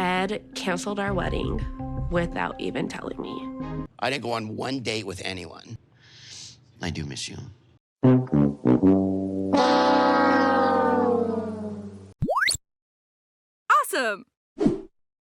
Ed canceled our wedding without even telling me. I didn't go on one date with anyone. I do miss you. Awesome!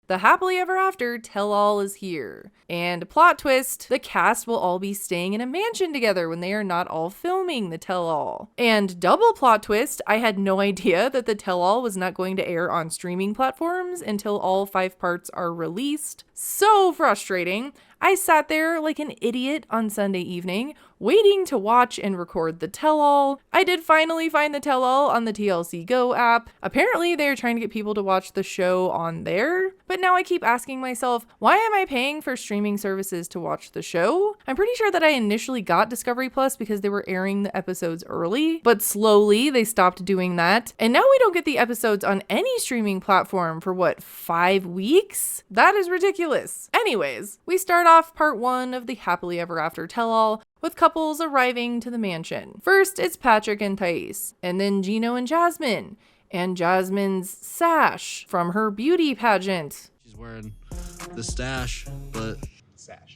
The happily ever after tell-all is here. And plot twist, the cast will all be staying in a mansion together when they are not all filming the tell-all. And double plot twist, I had no idea that the tell-all was not going to air on streaming platforms until all 5 parts are released. So frustrating. I sat there like an idiot on Sunday evening, waiting to watch and record the tell-all. I did finally find the tell-all on the TLC Go app. Apparently they are trying to get people to watch the show on there, but now I keep asking myself, why am I paying for streaming services to watch the show? I'm pretty sure that I initially got Discovery Plus because they were airing the episodes early, but slowly they stopped doing that. And now we don't get the episodes on any streaming platform for what, 5 weeks? That is ridiculous. Anyways, we start off part 1 of the happily ever after tell-all with couples arriving to the mansion. First, it's Patrick and Thais, and then Gino and Jasmine, and Jasmine's sash from her beauty pageant. She's wearing the stash, but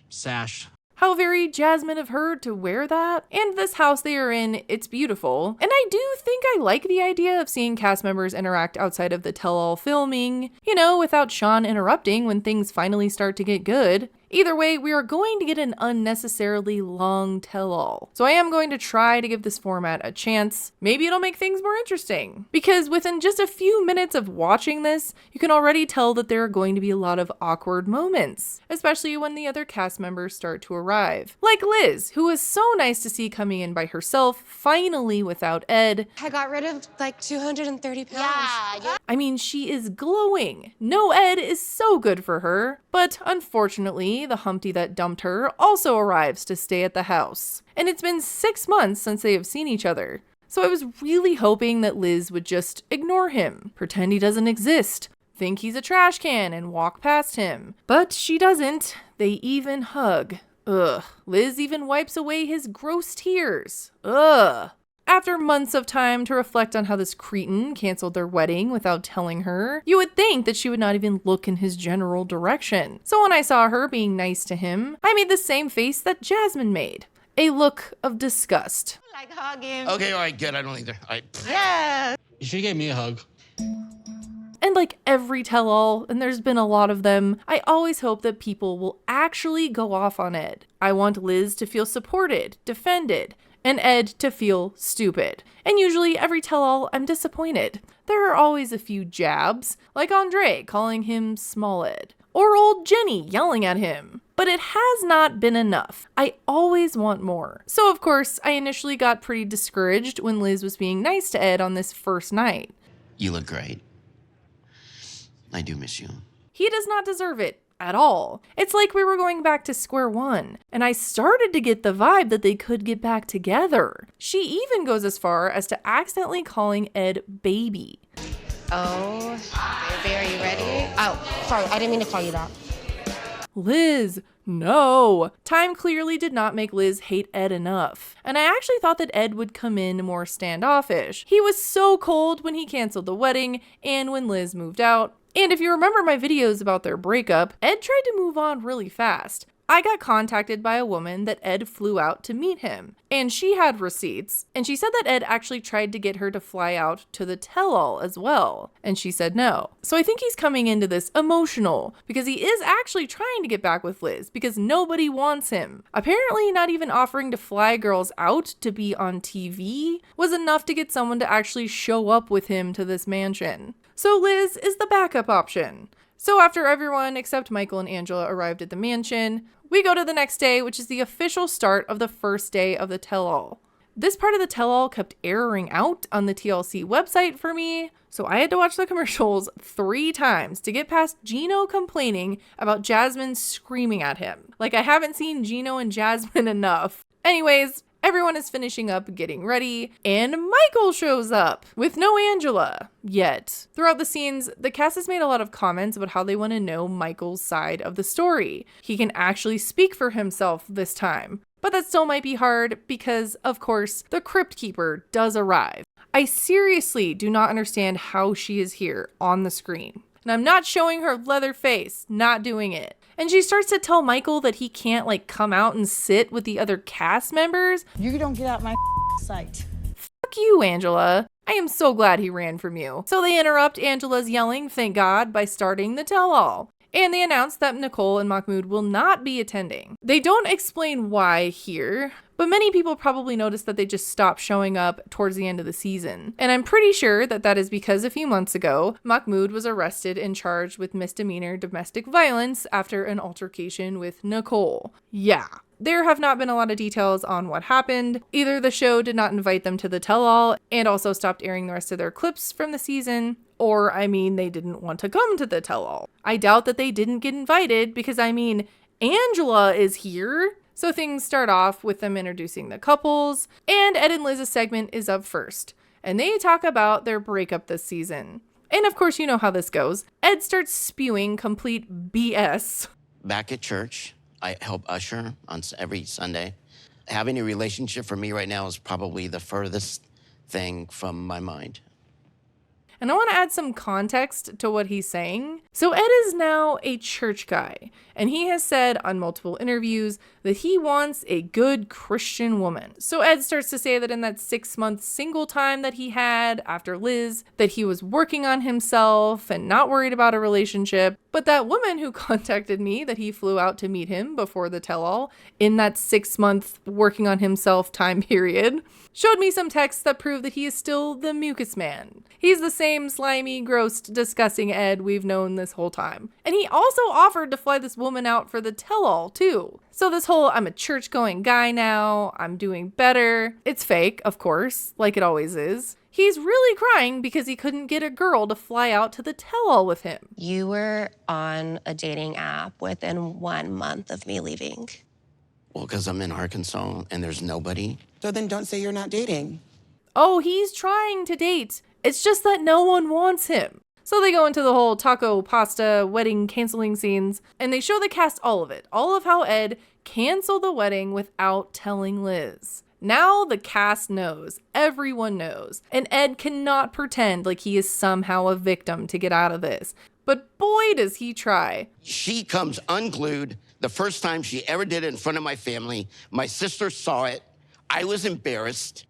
sash. How very Jasmine of her to wear that. And this house they are in, it's beautiful. And I do think I like the idea of seeing cast members interact outside of the tell-all filming, you know, without Sean interrupting when things finally start to get good. Either way, we are going to get an unnecessarily long tell-all. So I am going to try to give this format a chance. Maybe it'll make things more interesting. Because within just a few minutes of watching this, you can already tell that there are going to be a lot of awkward moments, especially when the other cast members start to arrive. Like Liz, who was so nice to see coming in by herself, finally without Ed. I got rid of like 230 pounds. Yeah. I mean, she is glowing. No Ed is so good for her. But unfortunately, the Humpty that dumped her also arrives to stay at the house. And it's been 6 months since they have seen each other. So I was really hoping that Liz would just ignore him, pretend he doesn't exist, think he's a trash can and walk past him. But she doesn't. They even hug. Ugh. Liz even wipes away his gross tears. Ugh. After months of time to reflect on how this cretin canceled their wedding without telling her, you would think that she would not even look in his general direction. So when I saw her being nice to him, I made the same face that Jasmine made. A look of disgust. Like hug him. Okay, all right, good. I don't think Yeah. You should give me a hug. And like every tell-all, and there's been a lot of them, I always hope that people will actually go off on Ed. I want Liz to feel supported, defended, and Ed to feel stupid. And usually every tell-all, I'm disappointed. There are always a few jabs, like Andre calling him Small Ed, or old Jenny yelling at him. But it has not been enough. I always want more. So of course, I initially got pretty discouraged when Liz was being nice to Ed on this first night. You look great. I do miss you. He does not deserve it at all. It's like we were going back to square one, and I started to get the vibe that they could get back together. She even goes as far as to accidentally calling Ed baby. Oh, baby, are you ready? Oh, sorry, I didn't mean to call you that. Liz, no. Time clearly did not make Liz hate Ed enough. And I actually thought that Ed would come in more standoffish. He was so cold when he canceled the wedding and when Liz moved out. And if you remember my videos about their breakup, Ed tried to move on really fast. I got contacted by a woman that Ed flew out to meet him, and she had receipts, and she said that Ed actually tried to get her to fly out to the tell-all as well, and she said no. So I think he's coming into this emotional, because he is actually trying to get back with Liz, because nobody wants him. Apparently not even offering to fly girls out to be on TV was enough to get someone to actually show up with him to this mansion. So Liz is the backup option. So after everyone except Michael and Angela arrived at the mansion, we go to the next day, which is the official start of the first day of the tell-all. This part of the tell-all kept erroring out on the TLC website for me, so I had to watch the commercials 3 times to get past Gino complaining about Jasmine screaming at him. Like I haven't seen Gino and Jasmine enough. Anyways, everyone is finishing up getting ready, and Michael shows up with no Angela yet. Throughout the scenes, the cast has made a lot of comments about how they want to know Michael's side of the story. He can actually speak for himself this time, but that still might be hard because, of course, the Crypt Keeper does arrive. I seriously do not understand how she is here on the screen. And I'm not showing her leather face. Not doing it. And she starts to tell Michael that he can't like come out and sit with the other cast members. You don't get out my sight. Fuck you, Angela. I am so glad he ran from you. So they interrupt Angela's yelling, thank God, by starting the tell-all. And they announce that Nicole and Mahmoud will not be attending. They don't explain why here, but many people probably noticed that they just stopped showing up towards the end of the season. And I'm pretty sure that that is because a few months ago, Mahmoud was arrested and charged with misdemeanor domestic violence after an altercation with Nicole. Yeah. There have not been a lot of details on what happened. Either the show did not invite them to the tell-all and also stopped airing the rest of their clips from the season, or, they didn't want to come to the tell-all. I doubt that they didn't get invited because, Angela is here. So things start off with them introducing the couples, and Ed and Liz's segment is up first. And they talk about their breakup this season. And of course, you know how this goes. Ed starts spewing complete BS. Back at church, I help usher on every Sunday. Having a relationship for me right now is probably the furthest thing from my mind. And I want to add some context to what he's saying. So Ed is now a church guy, and he has said on multiple interviews that he wants a good Christian woman. So Ed starts to say that in that 6-month single time that he had after Liz, that he was working on himself and not worried about a relationship. But that woman who contacted me that he flew out to meet him before the tell-all in that 6-month working on himself time period showed me some texts that prove that he is still the mucus man. He's the same slimy, gross, disgusting Ed we've known this whole time. And he also offered to fly this woman out for the tell-all too. So this whole I'm a church-going guy now, I'm doing better, it's fake, of course, like it always is. He's really crying because he couldn't get a girl to fly out to the tell-all with him. You were on a dating app within 1 month of me leaving. Well, because I'm in Arkansas and there's nobody. So then don't say you're not dating. Oh, he's trying to date. It's just that no one wants him. So they go into the whole taco, pasta, wedding canceling scenes, and they show the cast all of it. All of how Ed canceled the wedding without telling Liz. Now the cast knows. Everyone knows. And Ed cannot pretend like he is somehow a victim to get out of this. But boy, does he try. She comes unglued the first time she ever did it in front of my family. My sister saw it. I was embarrassed.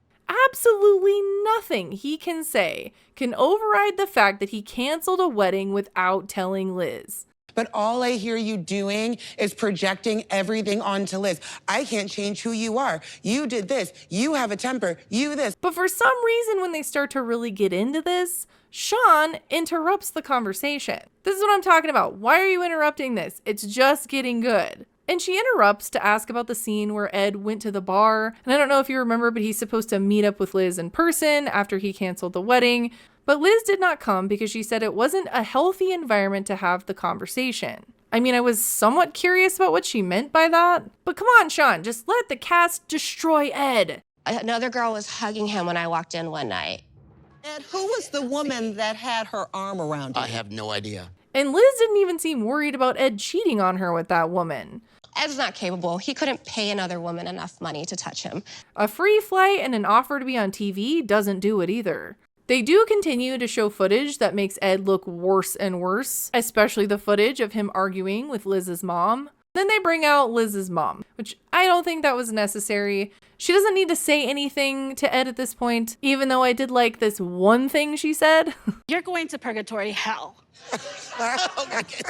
Absolutely nothing he can say can override the fact that he canceled a wedding without telling Liz. But all I hear you doing is projecting everything onto Liz. I can't change who you are. You did this. You have a temper. You this. But for some reason, when they start to really get into this, Sean interrupts the conversation. This is what I'm talking about. Why are you interrupting this? It's just getting good. And she interrupts to ask about the scene where Ed went to the bar. And I don't know if you remember, but he's supposed to meet up with Liz in person after he canceled the wedding. But Liz did not come because she said it wasn't a healthy environment to have the conversation. I was somewhat curious about what she meant by that. But come on, Sean, just let the cast destroy Ed. Another girl was hugging him when I walked in one night. Ed, who was the woman that had her arm around you? I have no idea. And Liz didn't even seem worried about Ed cheating on her with that woman. Ed's not capable. He couldn't pay another woman enough money to touch him. A free flight and an offer to be on TV doesn't do it either. They do continue to show footage that makes Ed look worse and worse, especially the footage of him arguing with Liz's mom. Then they bring out Liz's mom, which I don't think that was necessary. She doesn't need to say anything to Ed at this point, even though I did like this one thing she said. You're going to purgatory hell.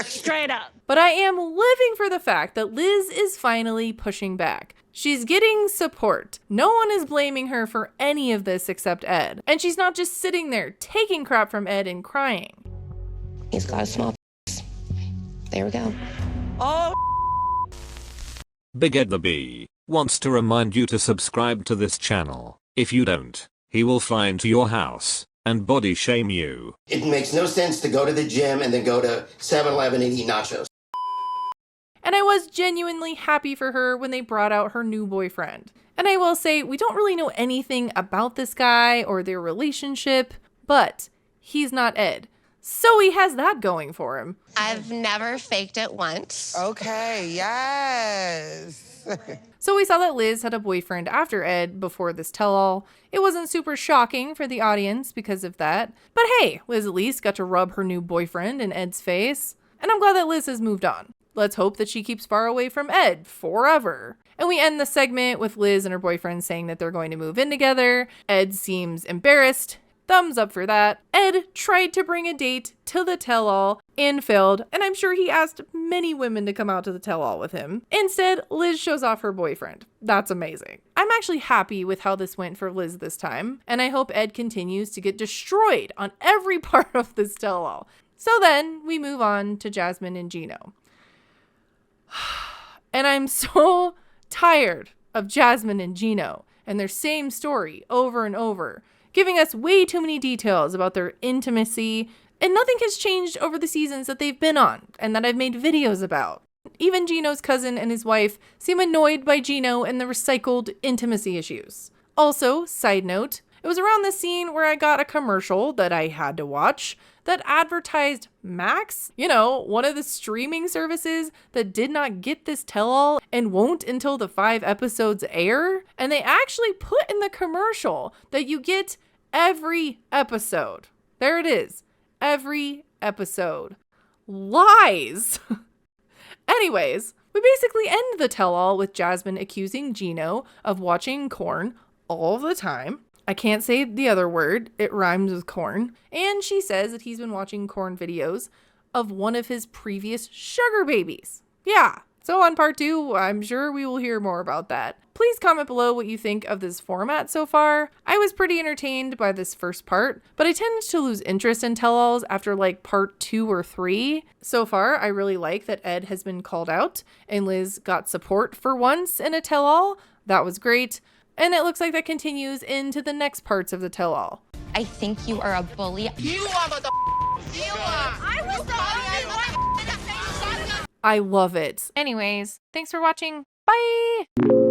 Straight up. But I am living for the fact that Liz is finally pushing back. She's getting support. No one is blaming her for any of this except Ed. And she's not just sitting there taking crap from Ed and crying. He's got a small penis. There we go. Oh, Big Ed the Bee wants to remind you to subscribe to this channel. If you don't, he will fly into your house and body shame you. It makes no sense to go to the gym and then go to 7-Eleven and eat nachos. And I was genuinely happy for her when they brought out her new boyfriend. And I will say, we don't really know anything about this guy or their relationship, but he's not Ed. So he has that going for him. I've never faked it once. Okay, yes. So we saw that Liz had a boyfriend after Ed before this tell-all. It wasn't super shocking for the audience because of that. But hey, Liz at least got to rub her new boyfriend in Ed's face. And I'm glad that Liz has moved on. Let's hope that she keeps far away from Ed forever. And we end the segment with Liz and her boyfriend saying that they're going to move in together. Ed seems embarrassed. Thumbs up for that. Ed tried to bring a date to the tell-all and failed, and I'm sure he asked many women to come out to the tell-all with him. Instead, Liz shows off her boyfriend. That's amazing. I'm actually happy with how this went for Liz this time, and I hope Ed continues to get destroyed on every part of this tell-all. So then we move on to Jasmine and Gino. And I'm so tired of Jasmine and Gino and their same story over and over, giving us way too many details about their intimacy, and nothing has changed over the seasons that they've been on and that I've made videos about. Even Gino's cousin and his wife seem annoyed by Gino and the recycled intimacy issues. Also, side note, it was around the scene where I got a commercial that I had to watch that advertised Max, one of the streaming services that did not get this tell-all and won't until the 5 episodes air. And they actually put in the commercial that you get every episode. There it is. Every episode. Lies. Anyways, we basically end the tell-all with Jasmine accusing Gino of watching corn all the time. I can't say the other word. It rhymes with corn. And she says that he's been watching corn videos of one of his previous sugar babies. Yeah. So on part 2, I'm sure we will hear more about that. Please comment below what you think of this format so far. I was pretty entertained by this first part, but I tend to lose interest in tell-alls after like part 2 or 3. So far, I really like that Ed has been called out and Liz got support for once in a tell-all. That was great. And it looks like that continues into the next parts of the tell-all. I think you are a bully. You are the you are. I was the I love it. Anyways, thanks for watching. Bye!